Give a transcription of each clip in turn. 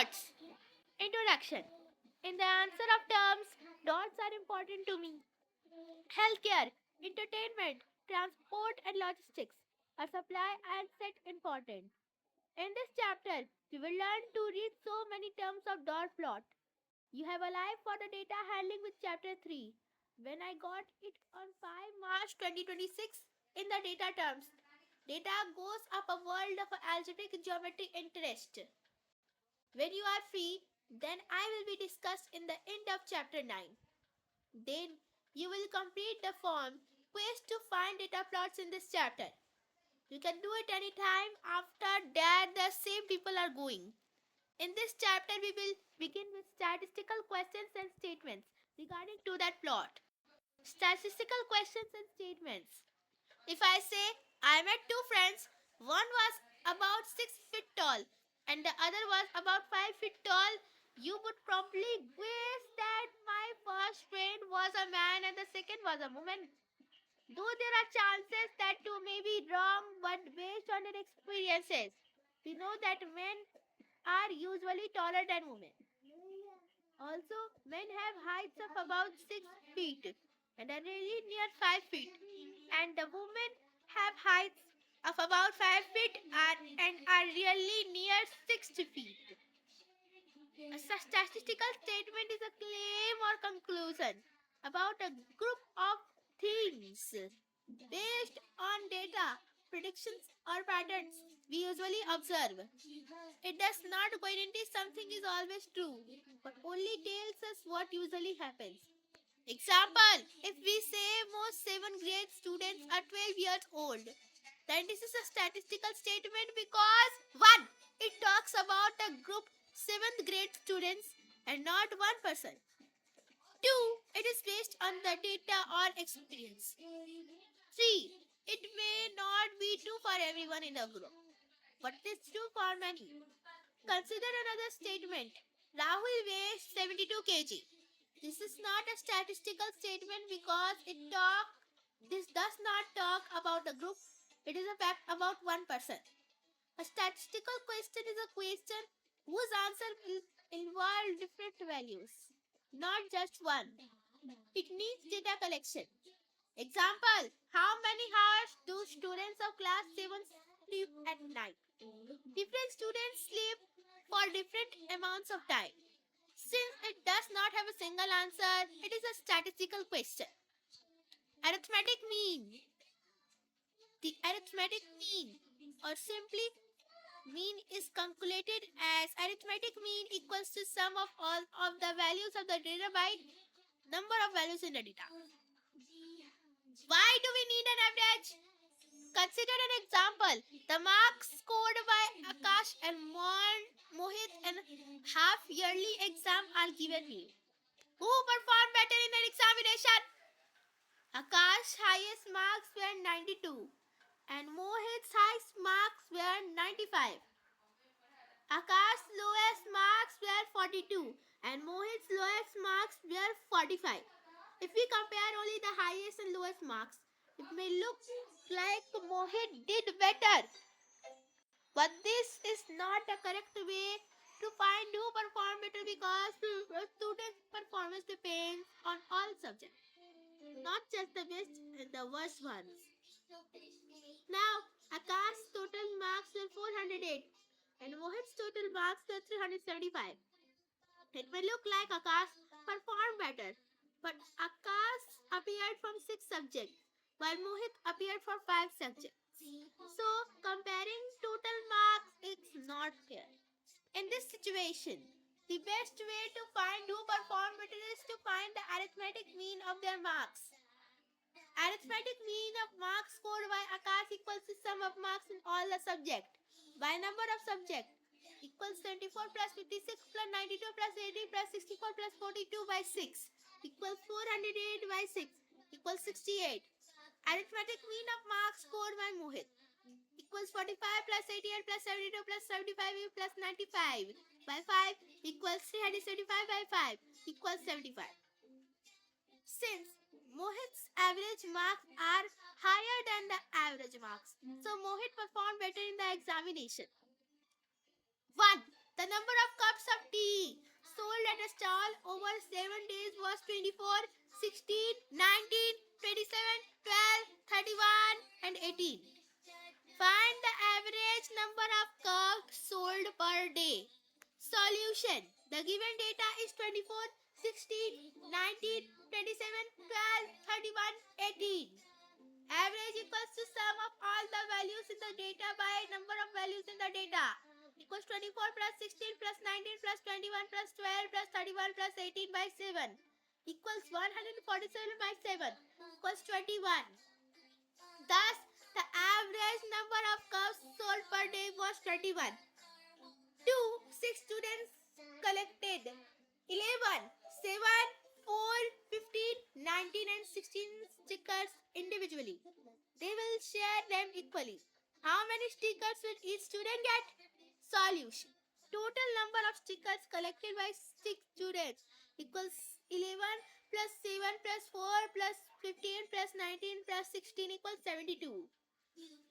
Dots. Introduction. In the answer of terms, dots are important to me. Healthcare, entertainment, transport and logistics are supply and set important. In this chapter, we will learn to read so many terms of dot plot. You have alive for the data handling with chapter 3. When I got it on 5 March 2026 in the data terms, data goes up a world of algebraic geometry interest. When you are free, then I will be discussed in the end of chapter 9. Then you will complete the form quiz to find data plots in this chapter. You can do it anytime after that the same people are going. In this chapter we will begin with statistical questions and statements regarding to that plot. Statistical questions and statements. If I say I met two friends, one was about 6 feet tall and the other was about 5 feet tall, you would probably guess that my first friend was a man and the second was a woman. Though there are chances that two may be wrong, but based on their experiences, we know that men are usually taller than women. Also, men have heights of about 6 feet and are really near 5 feet, and the women have heights of about 5 feet and are really near 60 feet. A statistical statement is a claim or conclusion about a group of things based on data, predictions, or patterns we usually observe. It does not guarantee something is always true, but only tells us what usually happens. Example, if we say most 7th grade students are 12 years old, then this is a statistical statement because 1. It talks about a group 7th grade students and not one person. 2. It is based on the data or experience. 3. It may not be true for everyone in the group, but it is true for many. Consider another statement. Rahul weighs 72 kg. This is not a statistical statement because this does not talk about the group. It is a fact about one person. A statistical question is a question whose answer will involve different values, not just one. It needs data collection. Example, how many hours do students of class 7 sleep at night? Different students sleep for different amounts of time. Since it does not have a single answer, it is a statistical question. Arithmetic mean. The arithmetic mean, or simply mean, is calculated as arithmetic mean equals to sum of all of the values of the data by number of values in the data. Why do we need an average? Consider an example. The marks scored by Akash and Mohit in half-yearly exam are given here. Who performed better in an examination? Akash's highest marks were 92 and Mohit's highest marks were 95. Akash's lowest marks were 42 and Mohit's lowest marks were 45. If we compare only the highest and lowest marks, it may look like Mohit did better. But this is not a correct way to find who performed better because a student's performance depends on all subjects, not just the best and the worst ones. Now, Akash's total marks were 408 and Mohit's total marks were 375. It may look like Akash performed better, but Akash appeared from 6 subjects, while Mohit appeared for 5 subjects. So, comparing total marks is not fair. In this situation, the best way to find who performed better is to find the arithmetic mean of their marks. Arithmetic mean of marks scored by Akash equals the sum of marks in all the subjects by number of subjects equals 24 plus 56 plus 92 plus 80 plus 64 plus 42 by 6 equals 408 by 6 equals 68. Arithmetic mean of marks scored by Mohit equals 45 plus 88 plus 72 plus 75 plus 95 by 5 equals 375 by 5 equals 75. Since Mohit's average marks are higher than the average marks, so Mohit performed better in the examination. 1. The number of cups of stall over 7 days was 24, 16, 19, 27, 12, 31, and 18. Find the average number of curves sold per day. Solution. The given data is 24, 16, 19, 27, 12, 31, 18. Average equals to sum of all the values in the data by number of values in the data. Equals 24 plus 16 plus 19 plus 21 plus 12 plus 31 plus 18 by 7. Equals 147 by 7. Equals 21. Thus, the average number of curves sold per day was 21. 6 students collected 11, 7, 4, 15, 19 and 16 stickers individually. They will share them equally. How many stickers will each student get? Solution. Total number of stickers collected by 6 students equals 11 plus 7 plus 4 plus 15 plus 19 plus 16 equals 72.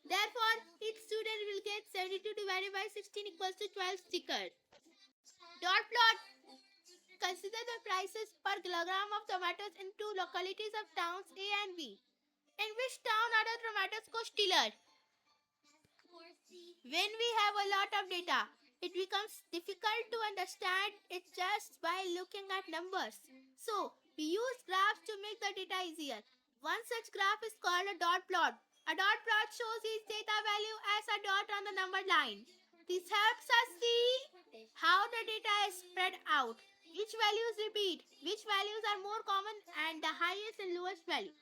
Therefore, each student will get 72 divided by 16 equals to 12 stickers. Dot plot. Consider the prices per kilogram of tomatoes in two localities of towns A and B. In which town are the tomatoes cost dealer? When we have a lot of data, it becomes difficult to understand it just by looking at numbers. So, we use graphs to make the data easier. One such graph is called a dot plot. A dot plot shows each data value as a dot on the number line. This helps us see how the data is spread out, which values repeat, which values are more common, and the highest and lowest values.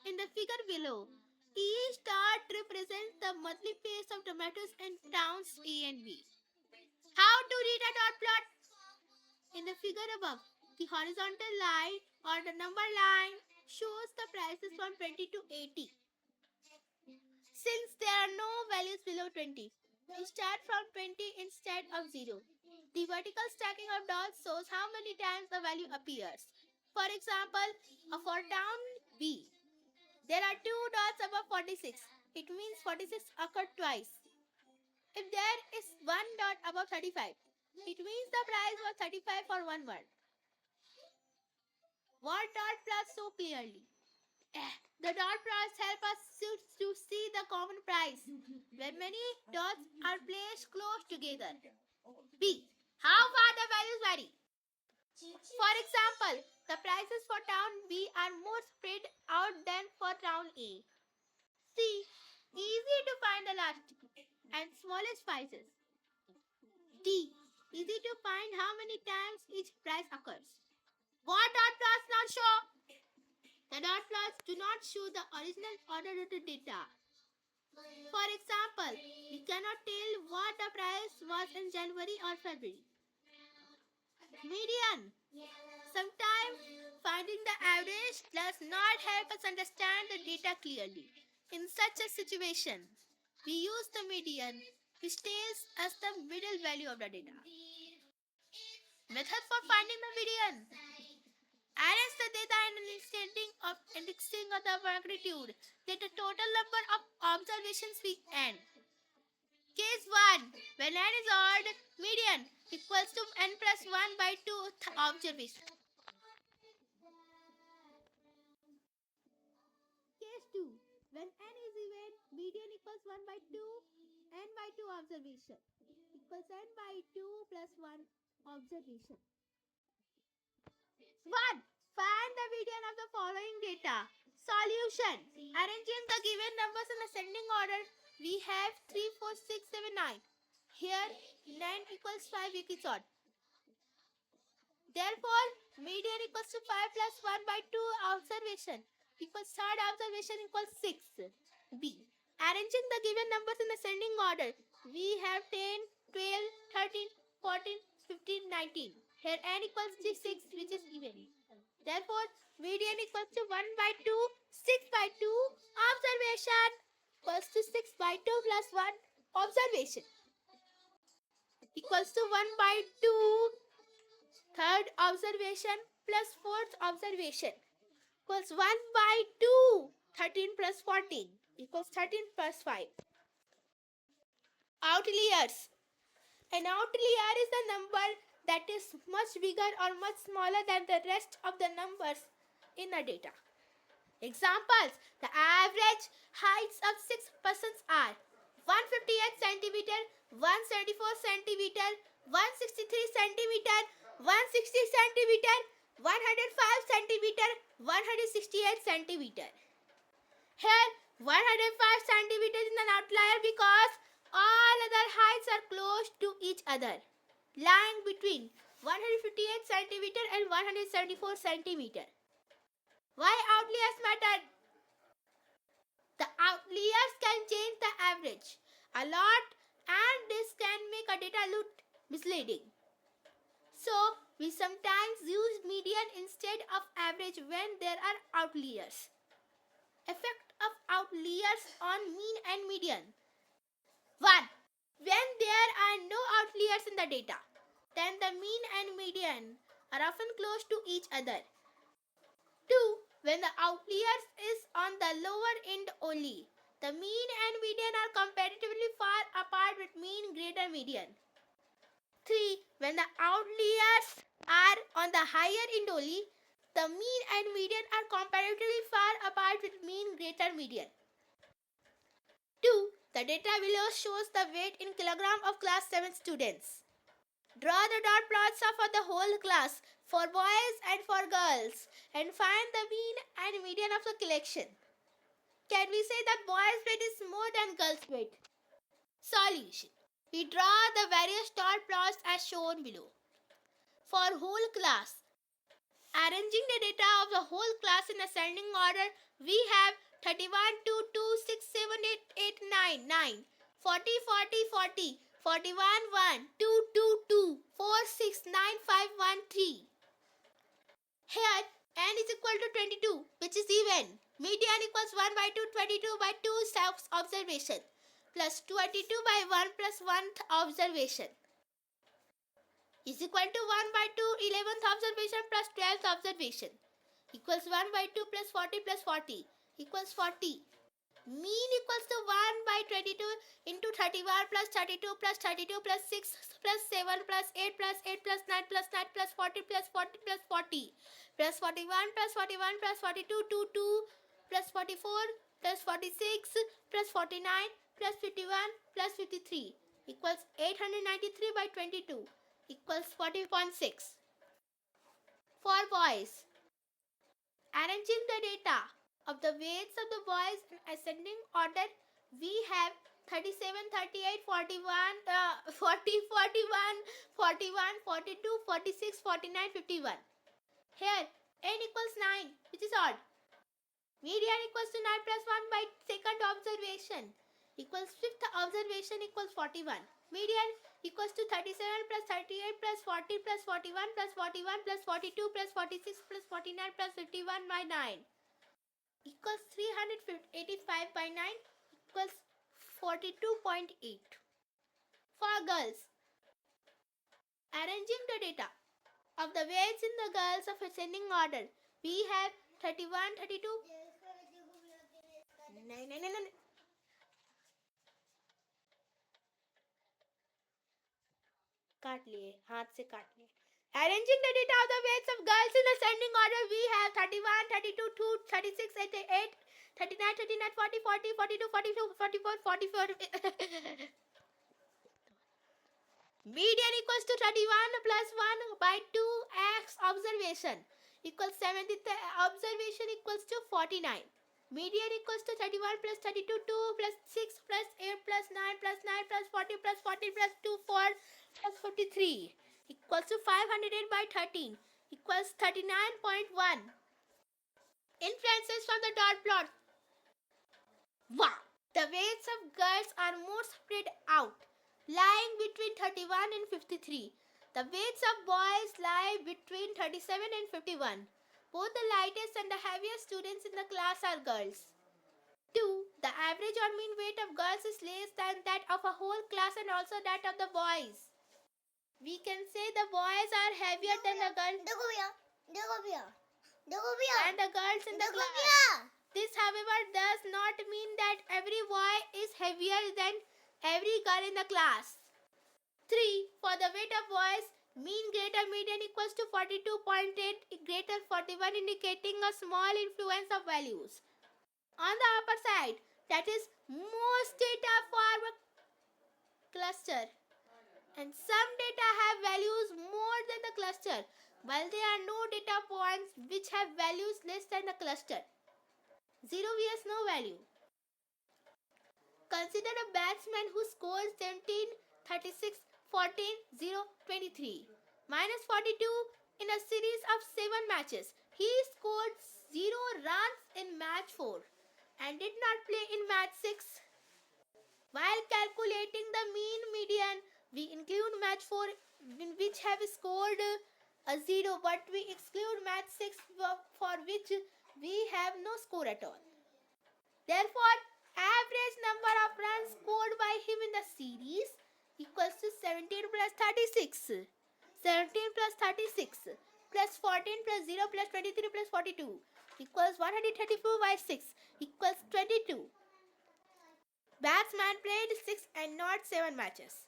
In the figure below, each dot represents the monthly pace of tomatoes in towns A and B. How to read a dot plot? In the figure above, the horizontal line or the number line shows the prices from 20 to 80. Since there are no values below 20, we start from 20 instead of 0. The vertical stacking of dots shows how many times the value appears. For example, for town B, there are 2 dots above 46. It means 46 occurred twice. If there is 1 dot above 35, it means the price was 35 for one word. What dot plots so clearly? The dot plots help us to see the common price where many dots are placed close together. B. How far the values vary? For example, the prices for town B are more spread out than for town A. C. Easy to find the large and smallest prices. D. Easy to find how many times each price occurs. What dot plots not show? The dot plots do not show the original order of the data. For example, we cannot tell what the price was in January or February. Median. Sometimes finding the average does not help us understand the data clearly. In such a situation, we use the median, which tells us the middle value of the data. Method for finding the median. Arrange the data in an indexing of the magnitude. Let the total number of observations be n. Case 1. When n is odd, median equals to n plus 1 by 2 observations. Case 2. When n is even, median equals 1 by 2, n by 2 observation equals n by 2 plus 1 observation. 1. Find the median of the following data. Solution. Arranging the given numbers in ascending order, we have 3, 4, 6, 7, 9. Here, 9 equals 5 is odd. Therefore, median equals to 5 plus 1 by 2 observation equals third observation equals 6. B. Arranging the given numbers in ascending order, we have 10, 12, 13, 14, 15, 19. Here n equals to 6, which is even. Therefore, median equals to 1 by 2, 6 by 2, observation equals to 6 by 2 plus 1 observation equals to 1 by 2, third observation plus fourth observation equals 1 by 2, 13 plus 14 equals 13 plus 5. Outliers. An outlier is the number that is much bigger or much smaller than the rest of the numbers in the data. Examples: the average heights of 6 persons are 158 centimeter, 174 centimeter, 163 centimeter, 160 centimeter, 105 centimeter, 168 centimeter. Here 105 centimeter is an outlier because all other heights are close to each other, lying between 158 centimeter and 174 centimeter. Why outliers matter? The outliers can change the average a lot, and this can make a data look misleading. So, we sometimes use median instead of average when there are outliers. Effect of outliers on mean and median. 1. When there are no outliers in the data, then the mean and median are often close to each other. 2. When the outliers is on the lower end only, the mean and median are comparatively far apart with mean greater median. 3. When the outliers are on the higher end only, the mean and median are comparatively far apart with mean greater median. 2. The data below shows the weight in kilogram of class 7 students. Draw the dot plots for the whole class for boys and for girls and find the mean and median of the collection. Can we say that boys' weight is more than girls' weight? Solution. We draw the various dot plots as shown below. For whole class, arranging the data of the whole class in ascending order, we have 31, 2, 2, 6, 7, 8, 8, 9, 9, 40, 40, 40, 41, 1, 2, 2, 2, 4, 6, 9, 5, 1, 3. Here, n is equal to 22, which is even. Median equals 1 by 2, 22 by 2 self-observation, plus 22 by 1 plus 1th observation, is equal to 1 by 2 11th observation plus 12th observation, equals 1 by 2 plus 40 plus 40, equals 40. Mean equals to 1 by 22 into 31 plus 32 plus 32 plus 6 plus 7 plus 8 plus 8 plus 9 plus 9 plus 40 plus 40 plus 40 plus 41 plus 41 plus 42 2 2 plus 44 plus 46 plus 49 plus 51 plus 53 equals 893 by 22 equals 40.6. For boys, arranging the data of the weights of the boys in ascending order, we have 37, 38, 41, 40, 41, 41, 42, 46, 49, 51. Here, n equals 9, which is odd. Median equals to 9 plus 1 by second observation equals fifth observation equals 41. Median equals to 37 plus 38 plus 40 plus 41 plus 41 plus 42 plus 46 plus 49 plus 51 by 9. Equals 385 by 9 equals 42.8. For girls, arranging the data of the weights in the girls of ascending order, we have 31, 32. काट लिए, हाथ से काट लिए. Arranging the data of the weights of girls in ascending order, we have 31, 32, 2, 36, 88, 39, 39, 40, 40, 42, 42, 44, 44. Median equals to 31 plus 1 by 2x observation equals 70th observation equals to 49. Median equals to 31 plus 32, 2 plus 6 plus 8 plus 9 plus 9 plus 40 plus 40 plus 2, 4 plus 53. Equals to 508 by 13 equals 39.1. Inferences from the dot plot. 1. The weights of girls are more spread out, lying between 31 and 53. The weights of boys lie between 37 and 51. Both the lightest and the heaviest students in the class are girls. 2. The average or mean weight of girls is less than that of a whole class and also that of the boys. We can say the boys are heavier than the girls and the girls in the class. This, however, does not mean that every boy is heavier than every girl in the class. 3. For the weight of boys, Mean greater median equals to 42.8 greater 41, indicating a small influence of values. On the upper side, that is most data for a cluster, and some data have values more than the cluster, while there are no data points which have values less than the cluster. 0 vs no value. Consider a batsman who scores 17, 36, 14, 0, 23, minus 42 in a series of 7 matches. He scored 0 runs in match 4 and did not play in match 6. While calculating the mean median, we include match 4 in which have scored a 0, but we exclude match 6 for which we have no score at all. Therefore, average number of runs scored by him in the series equals to 17 plus 36. 17 plus 36 plus 14 plus 0 plus 23 plus 42 equals 134 by 6 equals 22. Batsman played 6 and not 7 matches.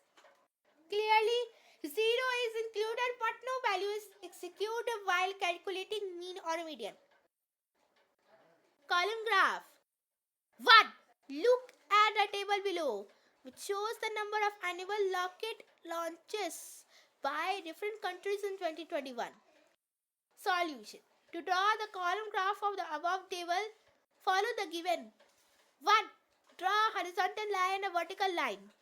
Clearly, 0 is included but no value is executed while calculating mean or median. Column graph. 1. Look at the table below, which shows the number of annual rocket launches by different countries in 2021. Solution. To draw the column graph of the above table, follow the given. 1. Draw a horizontal line and a vertical line.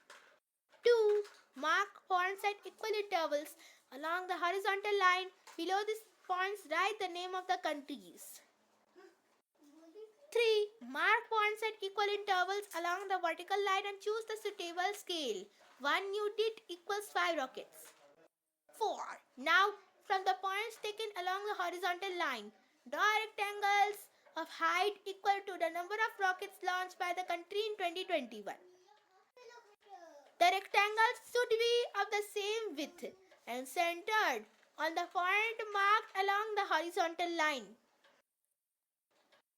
2. Mark points at equal intervals along the horizontal line. Below these points, write the name of the countries. 3. Mark points at equal intervals along the vertical line and choose the suitable scale. 1 unit equals 5 rockets. 4. Now, from the points taken along the horizontal line, draw rectangles of height equal to the number of rockets launched by the country in 2021. The rectangles should be of the same width and centered on the point marked along the horizontal line.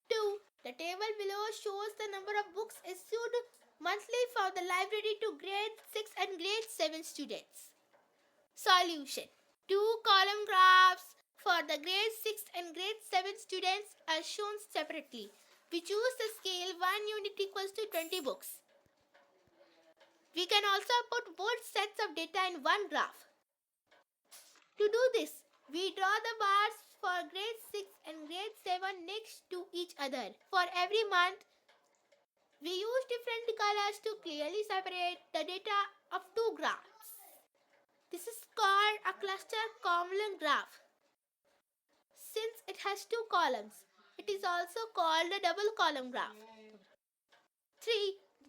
2. The table below shows the number of books issued monthly for the library to grade 6 and grade 7 students. Solution. 2 column graphs for the grade 6 and grade 7 students are shown separately. We choose the scale 1 unit equals to 20 books. We can also put both sets of data in one graph. To do this, we draw the bars for grade 6 and grade 7 next to each other. For every month, we use different colors to clearly separate the data of 2 graphs. This is called a cluster column graph. Since it has 2 columns, it is also called a double column graph. 3.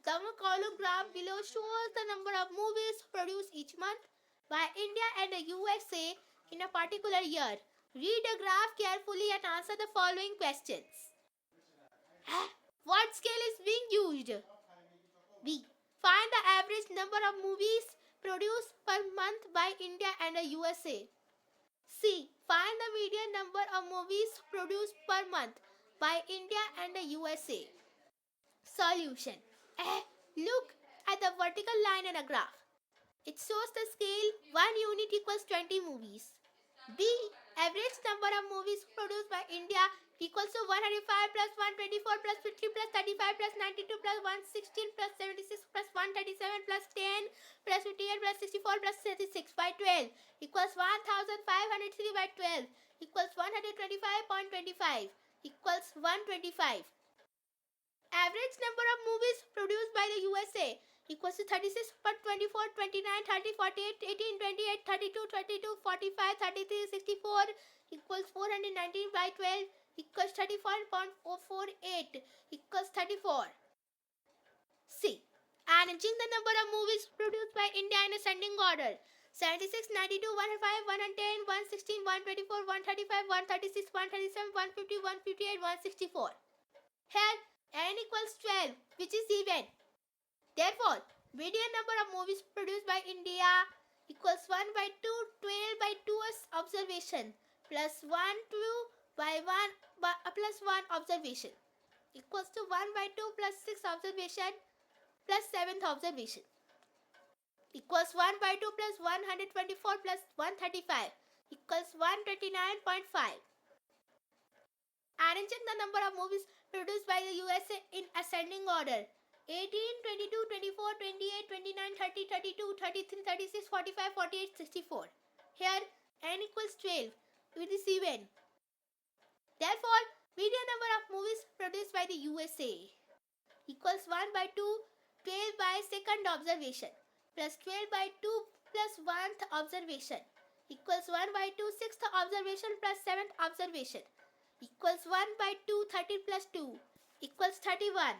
The double column graph below shows the number of movies produced each month by India and the USA in a particular year. Read the graph carefully and answer the following questions. What scale is being used? B. Find the average number of movies produced per month by India and the USA. C. Find the median number of movies produced per month by India and the USA. Solution. Look at the vertical line in a graph. It shows the scale 1 unit equals 20 movies. B. Average number of movies produced by India equals to 105 plus 124 plus 50 plus 35 plus 92 plus 116 plus 76 plus 137 plus 10 plus 58 plus 64 plus 36 by 12 equals 1503 by 12 equals 125.25 equals 125. Average number of movies produced by the USA equals to 36 per 24, 29, 30, 48, 18, 28, 32, 32, 45, 33, 64 equals 419 by 12 equals 34.48 equals 34. C. Arranging the number of movies produced by India in ascending order. 76, 92, 105, 110, 116, 124, 135, 136, 137, 150, 158, 164. Here, n equals 12, which is even. Therefore, median number of movies produced by India equals 1 by 2, 12 by 2 observation plus 1 2 by 1 plus 1 observation equals to 1 by 2 plus 6 observation plus 7th observation. equals 1 by 2 plus 124 plus 135 equals 129.5. Arranging the number of movies produced by the USA in ascending order: 18, 22, 24, 28, 29, 30, 32, 33, 36, 45, 48, 64. Here n equals 12 with this even. Therefore, median number of movies produced by the USA equals 1 by 2, 12 by second observation plus 12 by 2 plus 1th observation equals 1 by 2 6th observation plus 7th observation equals 1 by 2 13 plus 2 equals 31.